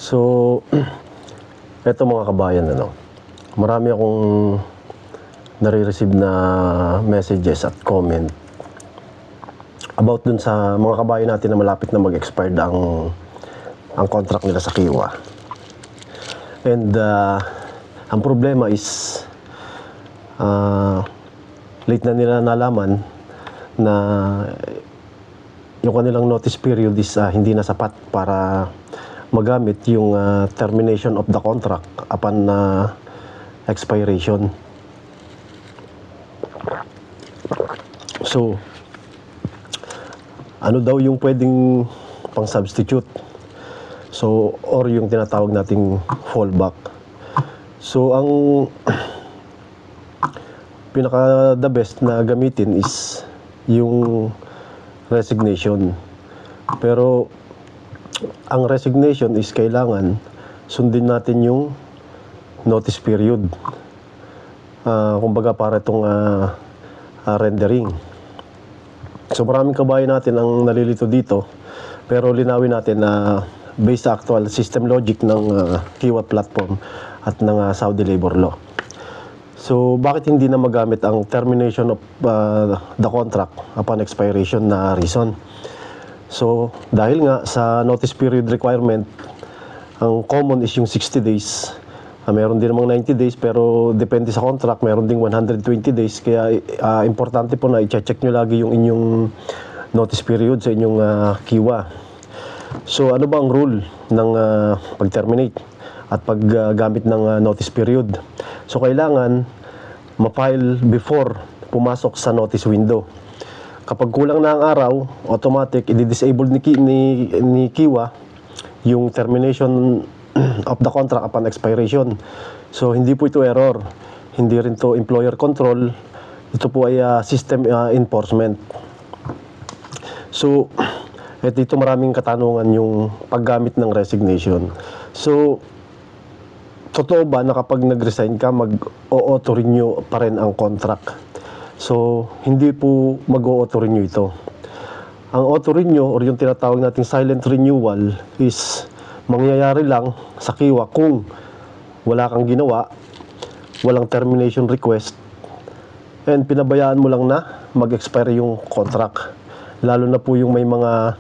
So, eto mga kabayan, marami akong nare-receive na messages at comment about dun sa mga kabayan natin na malapit na mag-expired ang contract nila sa Kiwa. And ang problema is late na nila nalaman na yung kanilang notice period is hindi na sapat para magamit yung termination of the contract upon expiration. So, ano daw yung pwedeng pang substitute? So, or yung tinatawag nating fallback. So, ang pinaka the best na gamitin is yung resignation. Pero ang resignation is kailangan sundin natin yung notice period. Kumbaga para itong rendering. So maraming kabayan natin ang nalilito dito, pero linawin natin na based sa actual system logic ng Kiwa platform at ng Saudi labor law. So bakit hindi na magamit ang termination of the contract upon expiration na reason? So, dahil nga sa notice period requirement, ang common is yung 60 days. Meron din namang 90 days, pero depende sa contract, meron ding 120 days. Kaya importante po na i-check nyo lagi yung inyong notice period sa inyong Kiwa. So, ano ba ang rule ng pag-terminate at paggamit ng notice period? So, kailangan ma-file before pumasok sa notice window. Kapag kulang na ang araw, automatic i-disable ni Kiwa yung termination of the contract upon expiration. So hindi po ito error, hindi rin to employer control, ito po ay system enforcement. So dito maraming katanungan yung paggamit ng resignation. So totoo ba na kapag nag-resign ka, mag-auto renew pa rin ang contract? So, hindi po mag-auto renew ito. Ang auto renew or yung tinatawag nating silent renewal is mangyayari lang sa Kiwa kung wala kang ginawa, walang termination request, and pinabayaan mo lang na mag-expire yung contract. Lalo na po yung may mga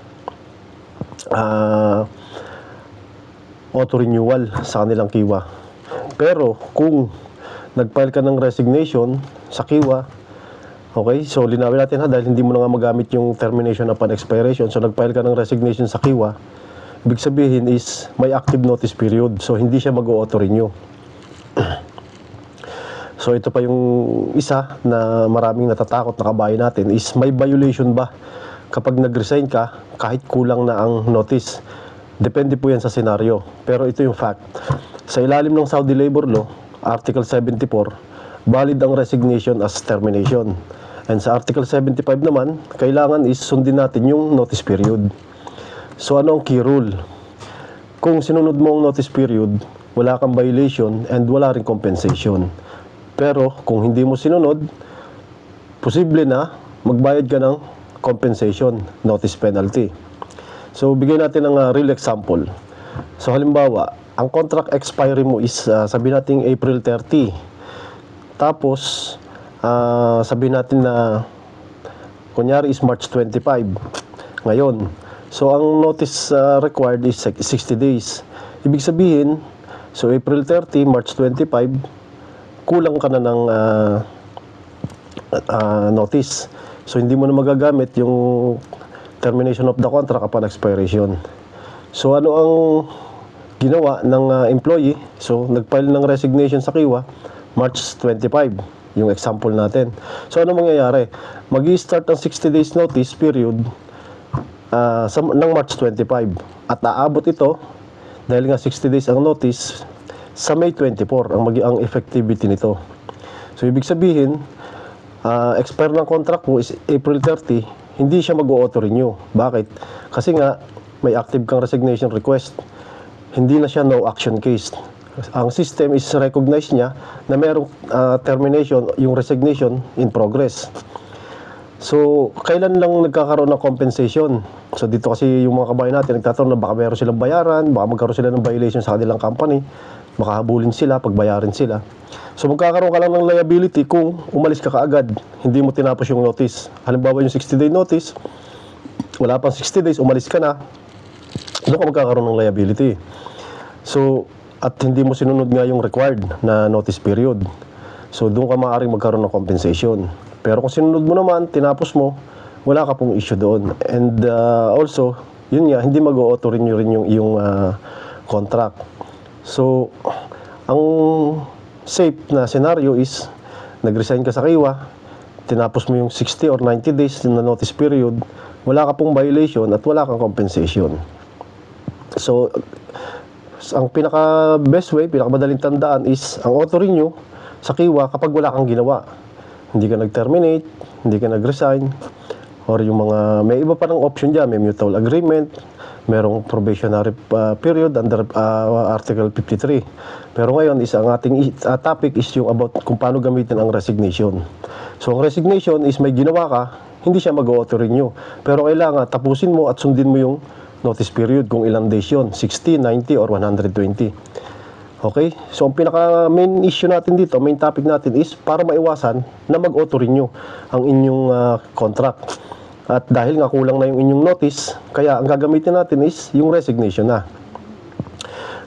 auto renewal sa kanilang Kiwa. Pero kung nag-file ka ng resignation sa Kiwa, okay, so linawin natin dahil hindi mo na nga magamit yung termination upon expiration. So nag-file ka ng resignation sa Kiwa, ibig sabihin is may active notice period. So hindi siya mag-auto renew. So ito pa yung isa na maraming natatakot na kabayan natin is may violation ba kapag nag-resign ka kahit kulang na ang notice? Depende po yan sa senaryo. Pero ito yung fact. Sa ilalim ng Saudi Labor Law, Article 74, valid ang resignation as termination. And sa Article 75 naman, kailangan is sundin natin yung notice period. So ano ang key rule? Kung sinunod mo ang notice period, wala kang violation and wala ring compensation. Pero kung hindi mo sinunod, posible na magbayad ka ng compensation, notice penalty. So bigyan natin ng real example. So halimbawa, ang contract expiry mo is sabihin natin April 30. Tapos sabihin natin na kunyari is March 25 ngayon. So ang notice required is 60 days. Ibig sabihin, so April 30, March 25, kulang ka na ng notice. So hindi mo na magagamit yung termination of the contract upon expiration. So ano ang ginawa ng employee? So nag-file ng resignation sa Kiwa March 25, yung example natin. So ano mangyayari? Mag-i-start ang 60 days notice period ng March 25 at aabot ito dahil nga 60 days ang notice sa May 24 ang effectivity nito. So ibig sabihin, expire ng contract mo is April 30, hindi siya mag-auto renew. Bakit? Kasi nga may active kang resignation request. Hindi na siya no action case. Ang system is recognize niya na mayroong termination, yung resignation in progress. So, kailan lang nagkakaroon ng compensation? So, dito kasi yung mga kabayan natin nagtatanong na baka meron silang bayaran, baka magkaroon sila ng violation sa kanilang company, makahabulin sila, pagbayarin sila. So, magkakaroon ka lang ng liability kung umalis ka kaagad, hindi mo tinapos yung notice. Halimbawa yung 60-day notice, wala pang 60 days, umalis ka na, doon ka magkakaroon ng liability. So, at hindi mo sinunod nga yung required na notice period. So, doon ka maaaring magkaroon ng compensation. Pero kung sinunod mo naman, tinapos mo, wala ka pong issue doon. And also, yun nga, hindi mag-auto renew rin yung contract. So, ang safe na scenario is, nag-resign ka sa Kiwa, tinapos mo yung 60 or 90 days na notice period, wala ka pong violation at wala kang compensation. So, ang pinaka best way, pinaka madaling tandaan is, ang auto renew sa Kiwa kapag wala kang ginawa. Hindi ka nag-terminate, hindi ka nag-resign, or yung mga, may iba pa ng option dyan, may mutual agreement, merong probationary period under Article 53. Pero ngayon, ang ating topic is yung about kung paano gamitin ang resignation. So, ang resignation is may ginawa ka, hindi siya mag-auto-renew. Pero kailangan tapusin mo at sundin mo yung notice period kung ilang days yun, 60, 90, or 120. Okay? So, ang pinaka main issue natin dito, main topic natin is para maiwasan na mag-auto-renew ang inyong contract. At dahil nga kulang na yung inyong notice, kaya ang gagamitin natin is yung resignation na.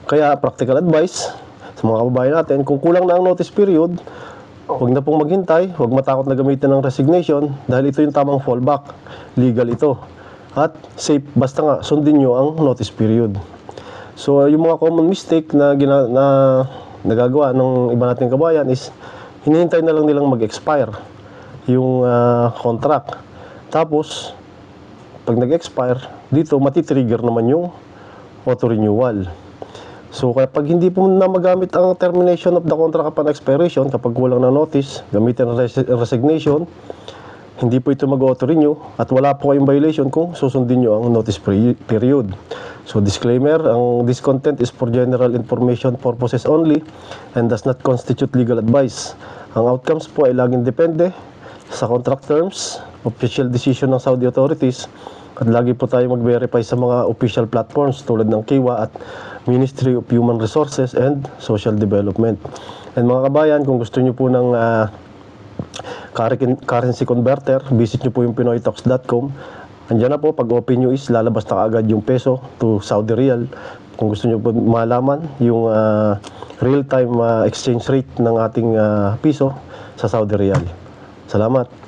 Kaya practical advice sa mga kababayan natin, kung kulang na ang notice period, huwag na pong maghintay, huwag matakot na gamitin ng resignation dahil ito yung tamang fallback. Legal ito. At safe, basta nga sundin nyo ang notice period. So, yung mga common mistake na nagagawa ng iba nating kabayan is hinihintay na lang nilang mag-expire yung contract. Tapos, pag nag-expire, dito matitrigger naman yung auto-renewal. So, kapag hindi po na magamit ang termination of the contract upon expiration, kapag kulang na notice, gamitin ang resignation, hindi po ito mag-auto-renew at wala po kayong violation kung susundin nyo ang notice period. So, disclaimer, this content is for general information purposes only and does not constitute legal advice. Ang outcomes po ay laging depende sa contract terms, official decision ng Saudi authorities, at lagi po tayo mag-verify sa mga official platforms tulad ng Kiwa at Ministry of Human Resources and Social Development. And mga kabayan, kung gusto nyo po ng currency converter, visit nyo po yung pinoytalks.com. Andiyan na po, pag open nyo is lalabas na kaagad yung peso to Saudi Riyal. Kung gusto nyo po malaman yung real-time exchange rate ng ating piso sa Saudi Riyal. Salamat.